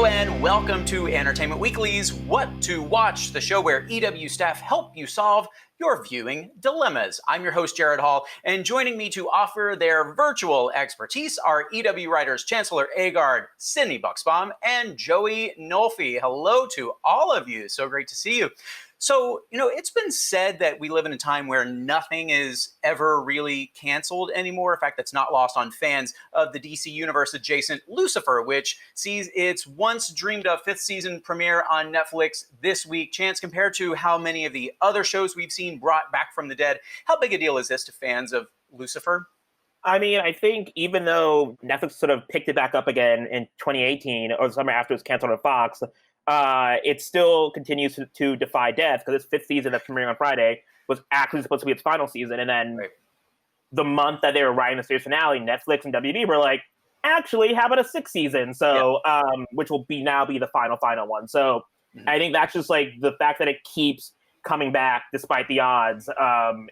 and welcome to Entertainment Weekly's What to Watch, the show where EW staff help you solve your viewing dilemmas. I'm your host, Gerrad Hall, and joining me to offer their virtual expertise are EW writers Chancellor Agard, Sydney Bucksbaum, and Joey Nolfi. Hello to all of you. So great to see you. So, it's been said that we live in a time where nothing is ever really canceled anymore. In fact, that's not lost on fans of the DC Universe adjacent Lucifer, which sees its once dreamed of 5th season premiere on Netflix this week. Chance, compared to how many of the other shows we've seen brought back from the dead, how big a deal is this to fans of Lucifer? I mean, I think even though Netflix sort of picked it back up again in 2018, or the summer after it was canceled on Fox, it still continues to defy death, because its 5th season that's premiering on Friday was actually supposed to be its final season. And then the month that they were writing the series finale, Netflix and WB were like, actually, how about a 6th season? So, which will now be the final one. So I think that's just like the fact that it keeps coming back despite the odds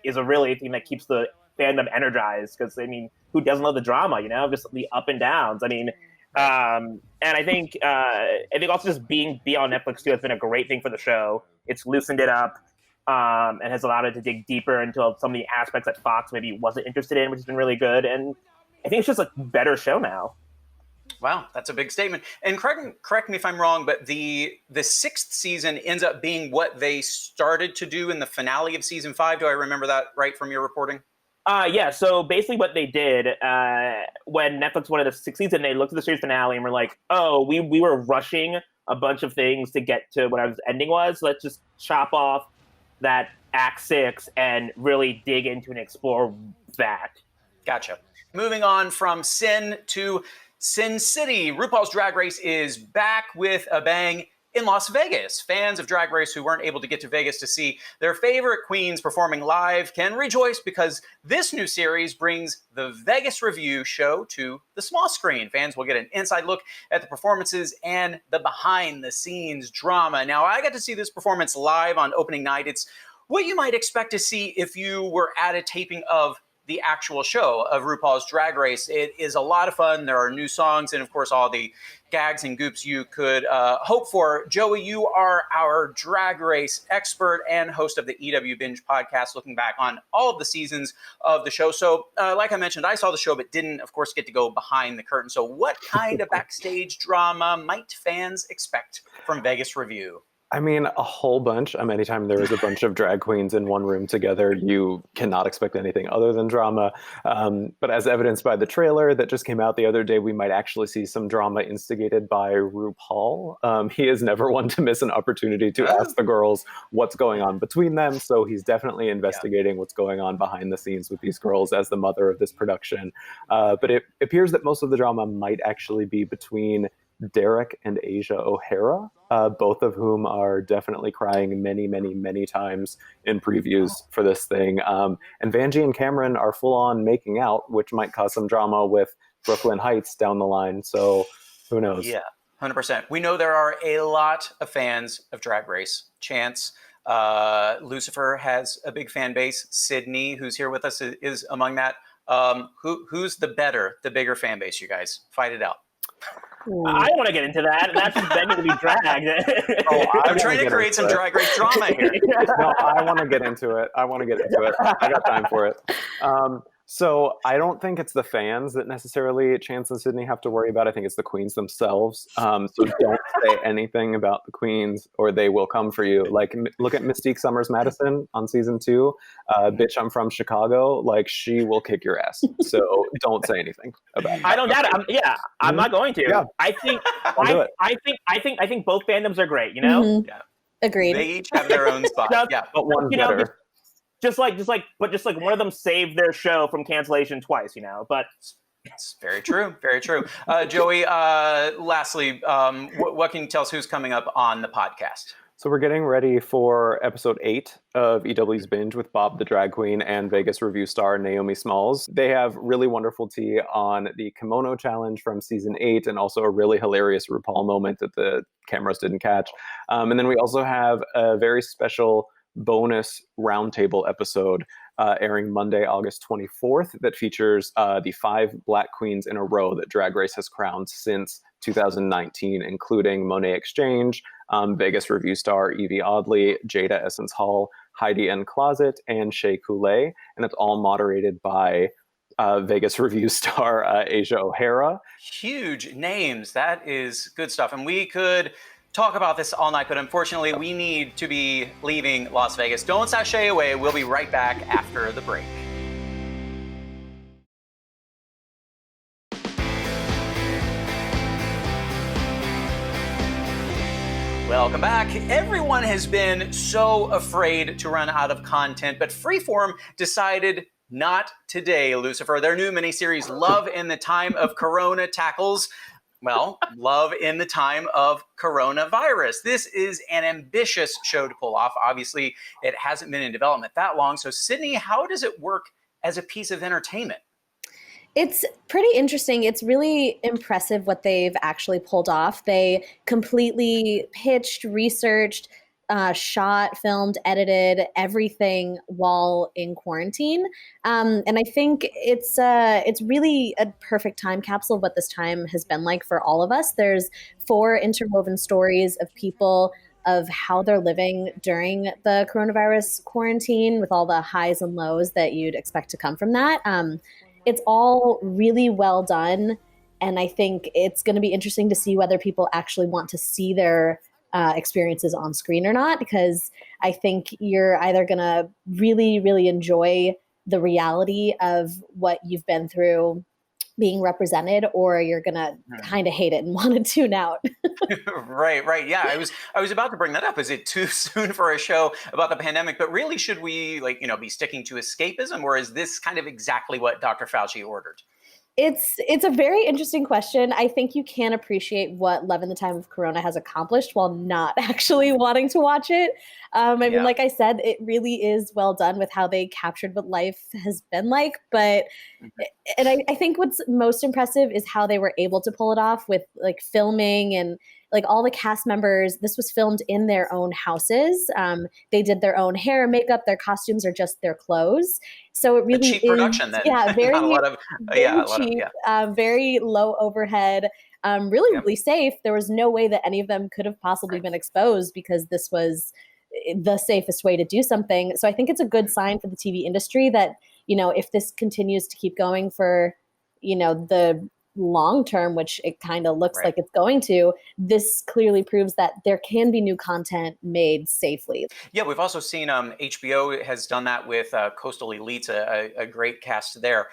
is a really thing that keeps the fandom energized. Because, I mean, who doesn't love the drama, just the up and downs? I mean, and I think also just being on Netflix too has been a great thing for the show. It's loosened it up and has allowed it to dig deeper into some of the aspects that Fox maybe wasn't interested in, which has been really good. And I think it's just a better show now. Wow, that's a big statement. And correct me if I'm wrong, but the 6th season ends up being what they started to do in the finale of season 5. Do I remember that right from your reporting? Yeah, so basically what they did when Netflix wanted a 6th season, they looked at the series finale and were like, oh, we were rushing a bunch of things to get to what our ending was. Let's just chop off that Act 6 and really dig into and explore that. Gotcha. Moving on from Sin to Sin City. RuPaul's Drag Race is back with a bang in Las Vegas. Fans of Drag Race who weren't able to get to Vegas to see their favorite queens performing live can rejoice, because this new series brings the Vegas Revue show to the small screen. Fans will get an inside look at the performances and the behind-the-scenes drama. Now, I got to see this performance live on opening night. It's what you might expect to see if you were at a taping of the actual show of RuPaul's Drag Race. It is a lot of fun. There are new songs and, of course, all the gags and goops you could hope for. Joey, you are our Drag Race expert and host of the EW Binge podcast, looking back on all of the seasons of the show. So, like I mentioned, I saw the show but didn't, of course, get to go behind the curtain. So what kind of backstage drama might fans expect from Vegas Revue? I mean, a whole bunch. Anytime there is a bunch of drag queens in one room together, you cannot expect anything other than drama. But as evidenced by the trailer that just came out the other day, we might actually see some drama instigated by RuPaul. He is never one to miss an opportunity to ask the girls what's going on between them. So he's definitely investigating what's going on behind the scenes with these girls as the mother of this production. But it appears that most of the drama might actually be between Derek and Asia O'Hara, both of whom are definitely crying many, many, many times in previews for this thing. And Vanjie and Cameron are full on making out, which might cause some drama with Brooklyn Heights down the line. So who knows? Yeah, 100%. We know there are a lot of fans of Drag Race. Chance, Lucifer has a big fan base. Sydney, who's here with us, is among that. Who's the bigger fan base, you guys? Fight it out. I don't want to get into that. That's just begging to be dragged. I'm trying to create some Drag Race drama here. No, I want to get into it. I got time for it. So I don't think it's the fans that necessarily Chance and Sydney have to worry about. I think it's the queens themselves. So don't say anything about the queens or they will come for you. Like, look at Mystique Summers Madison on season 2. Bitch, I'm from Chicago. Like, she will kick your ass. So don't say anything about it. I don't doubt it. I'm not going to. Yeah. I think both fandoms are great, Mm-hmm. Yeah. Agreed. They each have their own spot. But one's better. Just like one of them saved their show from cancellation twice, but it's very true. Very true. Joey, lastly, what can you tell us who's coming up on the podcast? So we're getting ready for episode 8 of EW's Binge with Bob the Drag Queen and Vegas Revue star Naomi Smalls. They have really wonderful tea on the kimono challenge from season 8 and also a really hilarious RuPaul moment that the cameras didn't catch. And then we also have a very special bonus roundtable episode airing Monday, August 24th, that features the 5 Black queens in a row that Drag Race has crowned since 2019, including Monet Exchange, Vegas Revue star Evie Oddly, Jada Essence Hall, Heidi N. Closet, and Shea Coulee. And it's all moderated by Vegas Revue star Asia O'Hara. Huge names. That is good stuff. And we could talk about this all night, but unfortunately, we need to be leaving Las Vegas. Don't sashay away. We'll be right back after the break. Welcome back. Everyone has been so afraid to run out of content, but Freeform decided not today, Lucifer. Their new miniseries, Love in the Time of Corona, tackles, well, love in the time of coronavirus. This is an ambitious show to pull off. Obviously, it hasn't been in development that long. So, Sydney, how does it work as a piece of entertainment? It's pretty interesting. It's really impressive what they've actually pulled off. They completely pitched, researched, shot, filmed, edited everything while in quarantine. And I think it's really a perfect time capsule of what this time has been like for all of us. There's 4 interwoven stories of people, of how they're living during the coronavirus quarantine, with all the highs and lows that you'd expect to come from that. It's all really well done, and I think it's going to be interesting to see whether people actually want to see their experiences on screen or not, because I think you're either going to really, really enjoy the reality of what you've been through being represented, or you're going to kind of hate it and want to tune out. Right. Yeah, I was about to bring that up. Is it too soon for a show about the pandemic? But really, should we be sticking to escapism, or is this kind of exactly what Dr. Fauci ordered? It's a very interesting question. I think you can appreciate what Love in the Time of Corona has accomplished while not actually wanting to watch it. I mean, like I said, it really is well done with how they captured what life has been like. But and I think what's most impressive is how they were able to pull it off with like filming and like all the cast members. This was filmed in their own houses. They did their own hair, makeup. Their costumes are just their clothes. So it really a cheap is, production then. Yeah, very, Not a lot of, very cheap, very low overhead, really safe. There was no way that any of them could have possibly been exposed, because this was the safest way to do something. So I think it's a good sign for the TV industry that, if this continues to keep going for, the long term, which it kind of looks like it's going to, this clearly proves that there can be new content made safely. Yeah, we've also seen HBO has done that with Coastal Elites, a great cast there.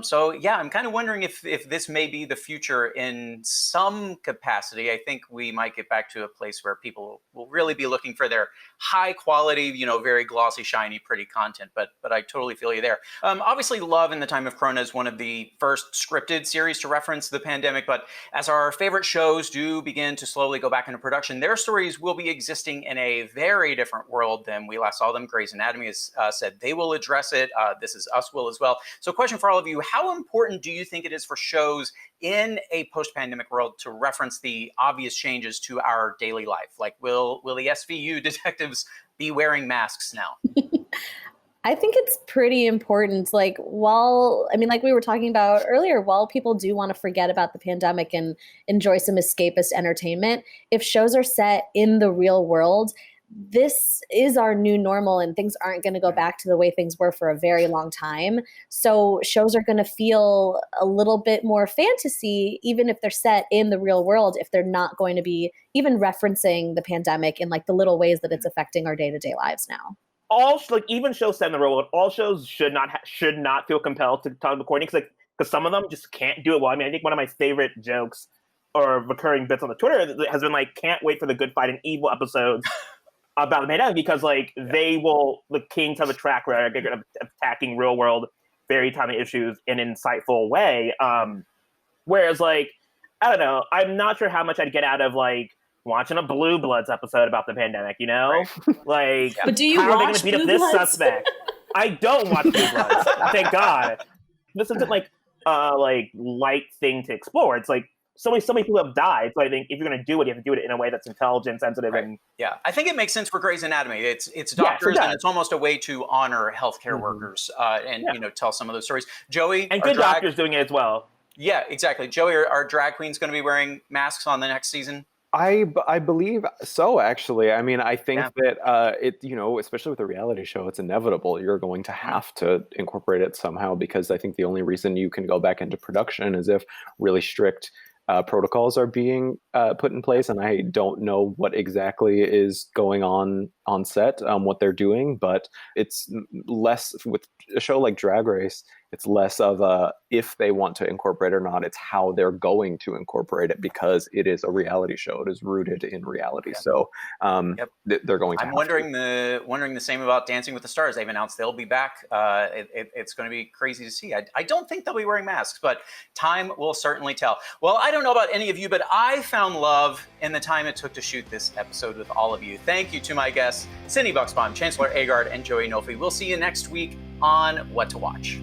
So yeah, I'm kind of wondering if this may be the future in some capacity. I think we might get back to a place where people will really be looking for their high quality, very glossy, shiny, pretty content. But I totally feel you there. Obviously, Love in the Time of Corona is one of the first scripted series to reference the pandemic, but as our favorite shows do begin to slowly go back into production, their stories will be existing in a very different world than we last saw them. Grey's Anatomy has said they will address it. This Is Us will as well. So question for all of you, how important do you think it is for shows in a post-pandemic world to reference the obvious changes to our daily life? Like, will the SVU detectives be wearing masks now? I think it's pretty important. Like we were talking about earlier, while people do want to forget about the pandemic and enjoy some escapist entertainment, if shows are set in the real world, this is our new normal, and things aren't going to go back to the way things were for a very long time. So shows are going to feel a little bit more fantasy, even if they're set in the real world, if they're not going to be even referencing the pandemic in like the little ways that it's affecting our day-to-day lives now. Even shows set in the real world, all shows should not feel compelled to talk about quarantine, because some of them just can't do it well. I mean, I think one of my favorite jokes or recurring bits on the Twitter has been like, can't wait for the Good Fight and Evil episodes about the pandemic, because the Kings have a track record of attacking real world, very timely issues in an insightful way. Whereas I don't know, I'm not sure how much I'd get out of watching a Blue Bloods episode about the pandemic, Right. But do you how watch are they going to beat up this suspect? I don't watch Blue Bloods. Thank God. This isn't light thing to explore. It's so many people have died. So I think if you're going to do it, you have to do it in a way that's intelligent, sensitive, and yeah. I think it makes sense for Grey's Anatomy. It's doctors, and it's almost a way to honor healthcare workers and tell some of those stories. Joey, and good doctors doing it as well. Yeah, exactly. Joey, are drag queens going to be wearing masks on the next season? I believe so, actually. I mean, I think that especially with a reality show, it's inevitable. You're going to have to incorporate it somehow, because I think the only reason you can go back into production is if really strict protocols are being put in place. And I don't know what exactly is going on set, what they're doing, but it's less with a show like Drag Race. It's less of a if they want to incorporate it or not. It's how they're going to incorporate it, because it is a reality show. It is rooted in reality. Yeah. So they're going to. I'm wondering the same about Dancing with the Stars. They've announced they'll be back. It's going to be crazy to see. I don't think they'll be wearing masks, but time will certainly tell. Well, I don't know about any of you, but I found love in the time it took to shoot this episode with all of you. Thank you to my guests, Cindy Bucksbaum, Chancellor Agard, and Joey Nolfi. We'll see you next week on What to Watch.